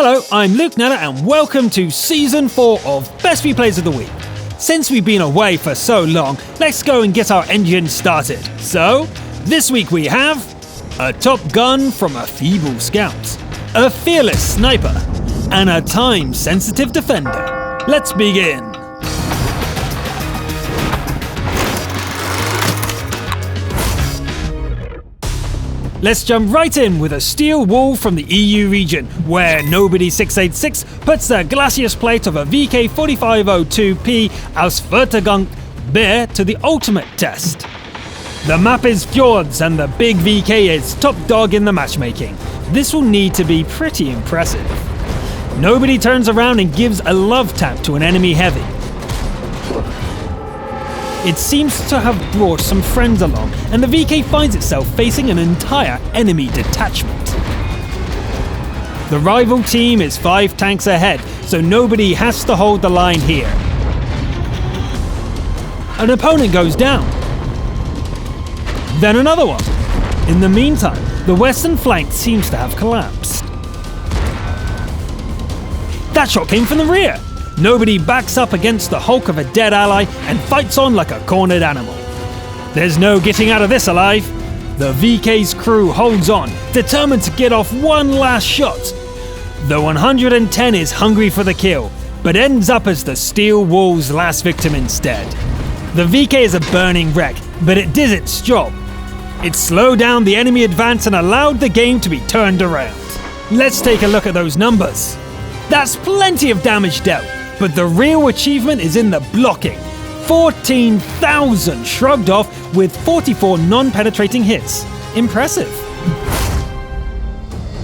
Hello, I'm Luke Netta and welcome to Season 4 of Best Few Plays of the Week. Since we've been away for so long, let's go and get our engine started. So, this week we have a top gun from a feeble scout, a fearless sniper, and a time-sensitive defender. Let's begin. Let's jump right in with a steel wall from the EU region, where Nobody 686 puts the glacius plate of a VK4502P Ausfertigung Bear to the ultimate test. The map is fjords and the big VK is top dog in the matchmaking. This will need to be pretty impressive. Nobody turns around and gives a love tap to an enemy heavy. It seems to have brought some friends along, and the VK finds itself facing an entire enemy detachment. The rival team is 5 tanks ahead, so Nobody has to hold the line here. An opponent goes down. Then another one. In the meantime, the western flank seems to have collapsed. That shot came from the rear. Nobody backs up against the hulk of a dead ally and fights on like a cornered animal. There's no getting out of this alive. The VK's crew holds on, determined to get off one last shot. The 110 is hungry for the kill, but ends up as the steel wall's last victim instead. The VK is a burning wreck, but it did its job. It slowed down the enemy advance and allowed the game to be turned around. Let's take a look at those numbers. That's plenty of damage dealt. But the real achievement is in the blocking. 14,000 shrugged off with 44 non-penetrating hits. Impressive.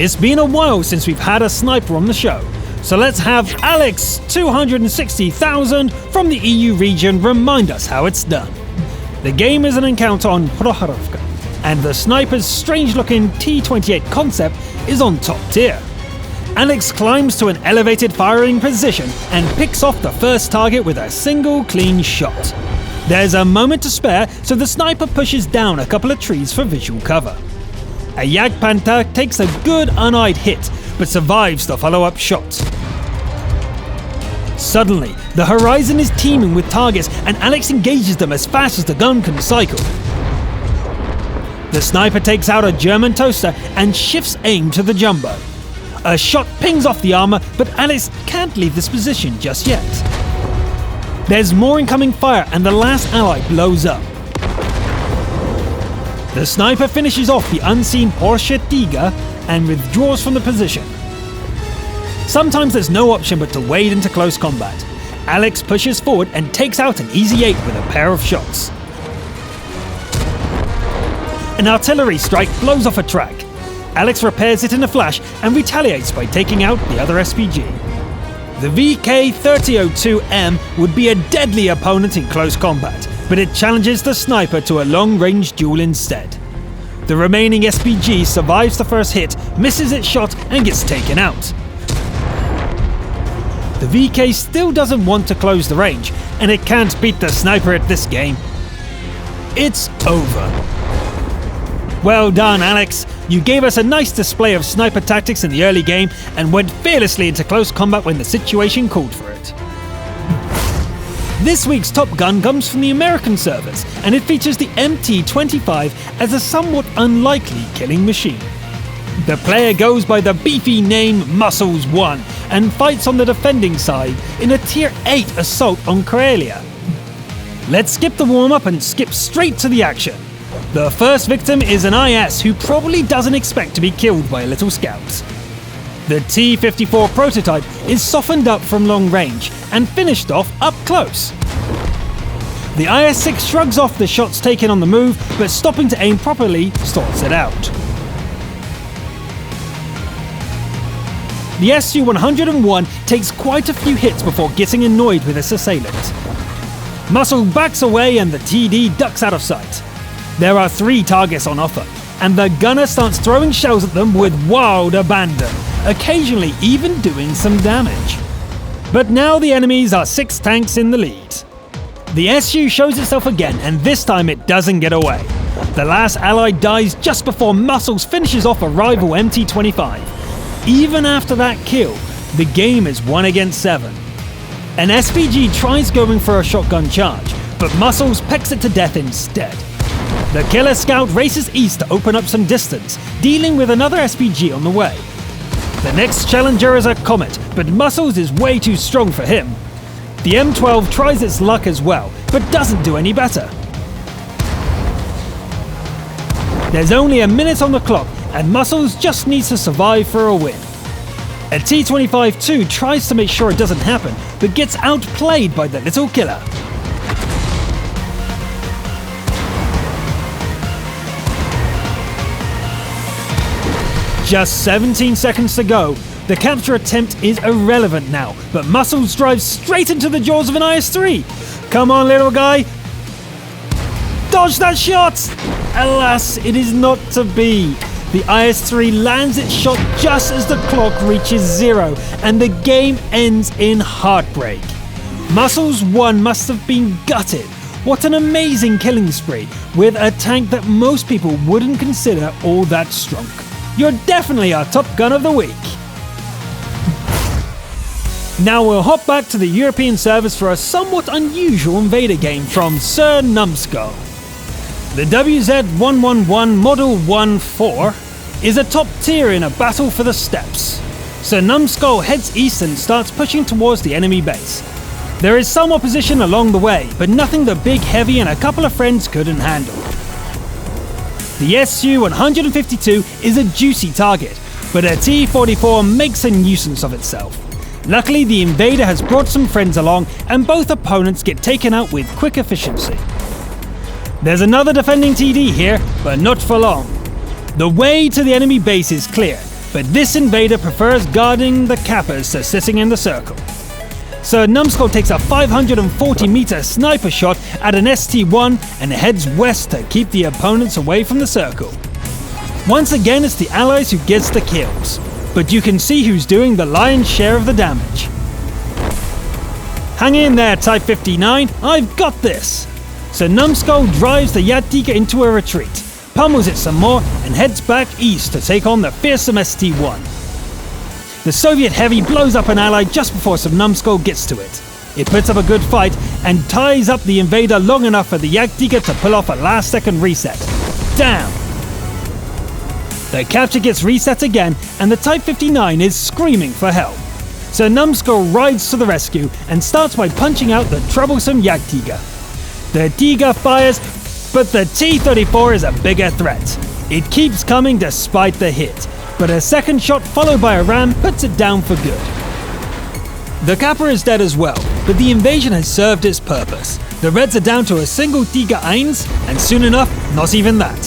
It's been a while since we've had a sniper on the show, so let's have Alex 260,000 from the EU region remind us how it's done. The game is an encounter on Prohorovka, and the sniper's strange-looking T-28 concept is on top tier. Alex climbs to an elevated firing position and picks off the first target with a single clean shot. There's a moment to spare, so the sniper pushes down a couple of trees for visual cover. A Jagdpanther takes a good uneyed hit, but survives the follow-up shot. Suddenly, the horizon is teeming with targets and Alex engages them as fast as the gun can cycle. The sniper takes out a German toaster and shifts aim to the jumbo. A shot pings off the armor, but Alex can't leave this position just yet. There's more incoming fire and the last ally blows up. The sniper finishes off the unseen Porsche Tiger and withdraws from the position. Sometimes there's no option but to wade into close combat. Alex pushes forward and takes out an Easy 8 with a pair of shots. An artillery strike blows off a track. Alex repairs it in a flash and retaliates by taking out the other SPG. The VK3002M would be a deadly opponent in close combat, but it challenges the sniper to a long-range duel instead. The remaining SPG survives the first hit, misses its shot, and gets taken out. The VK still doesn't want to close the range, and it can't beat the sniper at this game. It's over. Well done, Alex. You gave us a nice display of sniper tactics in the early game and went fearlessly into close combat when the situation called for it. This week's Top Gun comes from the American servers, and it features the MT-25 as a somewhat unlikely killing machine. The player goes by the beefy name Muscles 1 and fights on the defending side in a Tier 8 assault on Karelia. Let's skip the warm-up and skip straight to the action. The first victim is an IS who probably doesn't expect to be killed by a little scout. The T-54 prototype is softened up from long range and finished off up close. The IS-6 shrugs off the shots taken on the move, but stopping to aim properly sorts it out. The Su-101 takes quite a few hits before getting annoyed with its assailant. Muscle backs away and the TD ducks out of sight. There are 3 targets on offer, and the gunner starts throwing shells at them with wild abandon, occasionally even doing some damage. But now the enemies are 6 tanks in the lead. The SU shows itself again, and this time it doesn't get away. The last ally dies just before Muscles finishes off a rival MT-25. even after that kill, the game is 1 against 7. An SPG tries going for a shotgun charge, but Muscles pecks it to death instead. The Killer Scout races east to open up some distance, dealing with another SPG on the way. The next challenger is a Comet, but Muscles is way too strong for him. The M12 tries its luck as well, but doesn't do any better. There's only a minute on the clock, and Muscles just needs to survive for a win. A T-25-2 tries to make sure it doesn't happen, but gets outplayed by the little killer. Just 17 seconds to go. The capture attempt is irrelevant now, but Muscles drives straight into the jaws of an IS-3. Come on, little guy. Dodge that shot! Alas, it is not to be. The IS-3 lands its shot just as the clock reaches 0, and the game ends in heartbreak. Muscles 1 must have been gutted. What an amazing killing spree, with a tank that most people wouldn't consider all that strong. You're definitely our Top Gun of the week. Now we'll hop back to the European servers for a somewhat unusual Invader game from Sir Numskull. The WZ-111 Model 1-4 is a top tier in a battle for the steppes. Sir Numskull heads east and starts pushing towards the enemy base. There is some opposition along the way, but nothing the Big Heavy and a couple of friends couldn't handle. The Su-152 is a juicy target, but a T-44 makes a nuisance of itself. Luckily, the Invader has brought some friends along, and both opponents get taken out with quick efficiency. There's another defending TD here, but not for long. The way to the enemy base is clear, but this Invader prefers guarding the Kappas to sitting in the circle. Sir Numskull takes a 540-meter sniper shot at an ST-1 and heads west to keep the opponents away from the circle. Once again, it's the Allies who gets the kills, but you can see who's doing the lion's share of the damage. Hang in there, Type 59, I've got this! Sir Numskull drives the Jagdtiger into a retreat, pummels it some more, and heads back east to take on the fearsome ST-1. The Soviet Heavy blows up an ally just before Sir Numskull gets to it. It puts up a good fight and ties up the Invader long enough for the Jagdtiger to pull off a last-second reset. Damn! The capture gets reset again, and the Type 59 is screaming for help. Sir Numskull rides to the rescue and starts by punching out the troublesome Jagdtiger. The Tiger fires, but the T-34 is a bigger threat. It keeps coming despite the hit, but a second shot followed by a ram puts it down for good. The Kappa is dead as well, but the invasion has served its purpose. The Reds are down to a single Tiger 1, and soon enough, not even that.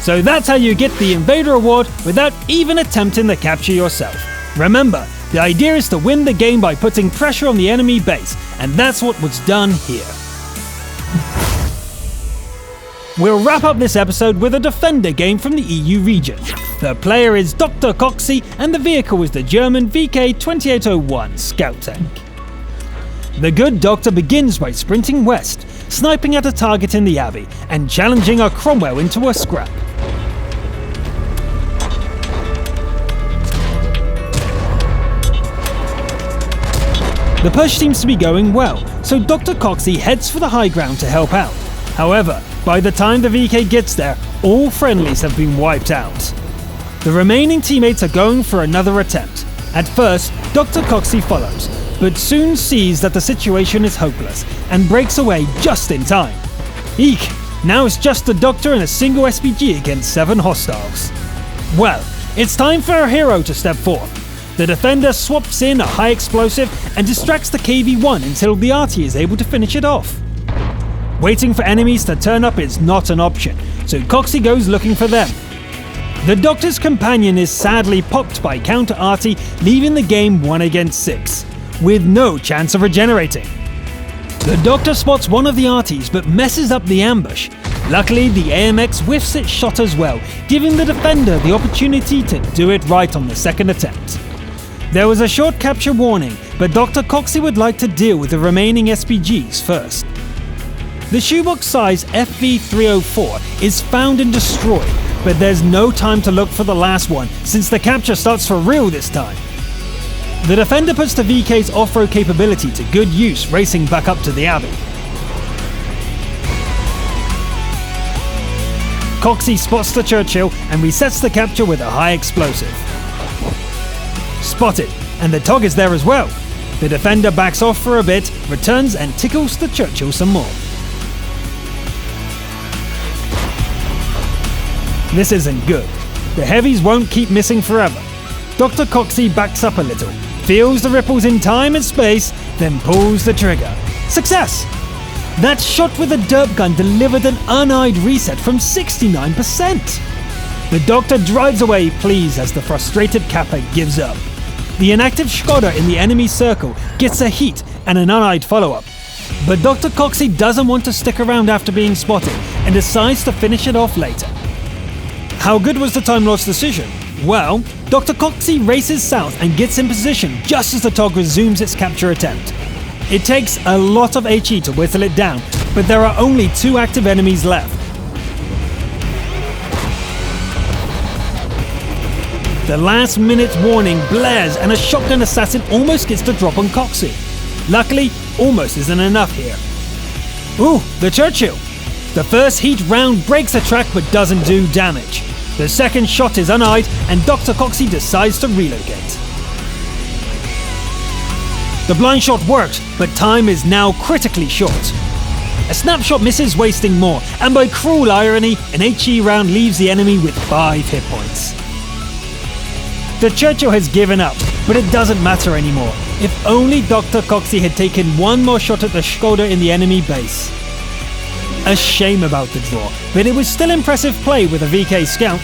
So that's how you get the Invader Award without even attempting the capture yourself. Remember, the idea is to win the game by putting pressure on the enemy base, and that's what was done here. We'll wrap up this episode with a Defender game from the EU region. The player is Dr. Coxey and the vehicle is the German VK-2801 scout tank. The good doctor begins by sprinting west, sniping at a target in the Abbey and challenging a Cromwell into a scrap. The push seems to be going well, so Dr. Coxey heads for the high ground to help out. However, by the time the VK gets there, all friendlies have been wiped out. The remaining teammates are going for another attempt. At first, Dr. Coxey follows, but soon sees that the situation is hopeless and breaks away just in time. Eek! Now it's just the Doctor and a single SPG against 7 hostiles. Well, it's time for a hero to step forth. The Defender swaps in a high explosive and distracts the KV-1 until the RT is able to finish it off. Waiting for enemies to turn up is not an option, so Coxey goes looking for them. The Doctor's companion is sadly popped by counter RT, leaving the game 1 against 6, with no chance of regenerating. The Doctor spots one of the RTs but messes up the ambush. Luckily, the AMX whiffs its shot as well, giving the Defender the opportunity to do it right on the second attempt. There was a short capture warning, but Dr. Coxey would like to deal with the remaining SPGs first. The shoebox-size FV-304 is found and destroyed, but there's no time to look for the last one, since the capture starts for real this time. The defender puts the VK's off-road capability to good use, racing back up to the Abbey. Coxey spots the Churchill and resets the capture with a high explosive. Spotted, and the Tog is there as well. The defender backs off for a bit, returns and tickles the Churchill some more. This isn't good. The heavies won't keep missing forever. Dr. Coxey backs up a little, feels the ripples in time and space, then pulls the trigger. Success! That shot with a derp gun delivered an uneyed reset from 69%. The Doctor drives away pleased as the frustrated Kappa gives up. The inactive Shkoda in the enemy circle gets a heat and an uneyed follow-up. But Dr. Coxey doesn't want to stick around after being spotted and decides to finish it off later. How good was the Time Lord's decision? Well, Dr. Coxey races south and gets in position just as the Tog resumes its capture attempt. It takes a lot of HE to whittle it down, but there are only 2 active enemies left. The last minute warning blares and a shotgun assassin almost gets the drop on Coxey. Luckily, almost isn't enough here. Ooh, the Churchill! The first heat round breaks the track but doesn't do damage. The second shot is uneyed and Dr. Coxey decides to relocate. The blind shot works, but time is now critically short. A snapshot misses, wasting more, and by cruel irony, an HE round leaves the enemy with 5 hit points. The Churchill has given up, but it doesn't matter anymore. If only Dr. Coxey had taken one more shot at the Shkoda in the enemy base. A shame about the draw, but it was still impressive play with a VK scout.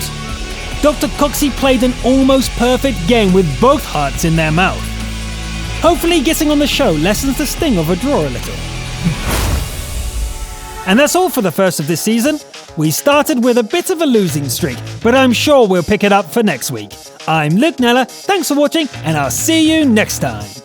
Dr. Coxey played an almost perfect game with both hearts in their mouth. Hopefully getting on the show lessens the sting of a draw a little. And that's all for the first of this season. We started with a bit of a losing streak, but I'm sure we'll pick it up for next week. I'm Luke Neller, thanks for watching, and I'll see you next time.